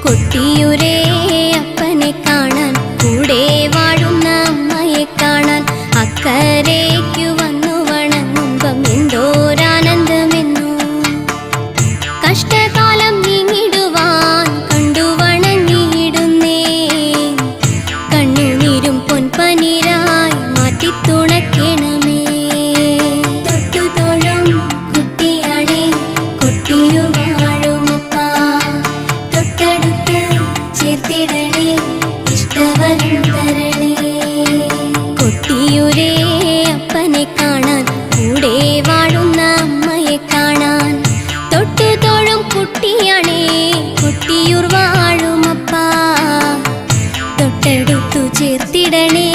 കൊട്ടിയൂരേ അപ്പനെ കാണാൻ, കൂടെ വാഴുന്ന അമ്മയെ കാണാൻ, അക്കരയ്ക്കു വന്നു വണങ്ങുമ്പം എന്തോരാനന്ദമെന്നു. കഷ്ടകാലം നീങ്ങിടുവാൻ കണ്ടു വണങ്ങിയിടുന്നേ, കണ്ണുനീരും പൊൻപനിരായി മാറ്റിത്തുണയ്ക്കണമേ. തൊട്ടുതൊഴും കുട്ടിയാണേ കൊട്ടിയു വാഴുമപ്പ, തൊട്ടടുത്ത് ചേർത്തിടണേ ഇഷ്ടവരം തരണേ. കൊട്ടിയൂരേ അപ്പനെ കാണാൻ, കൂടെ വാഴുന്ന അമ്മയെ കാണാൻ, തൊട്ടുതൊഴും കുട്ടിയാണേ കൊട്ടിയൂർ വാഴുമപ്പ, തൊട്ടടുത്തു ചേർത്തിടണേ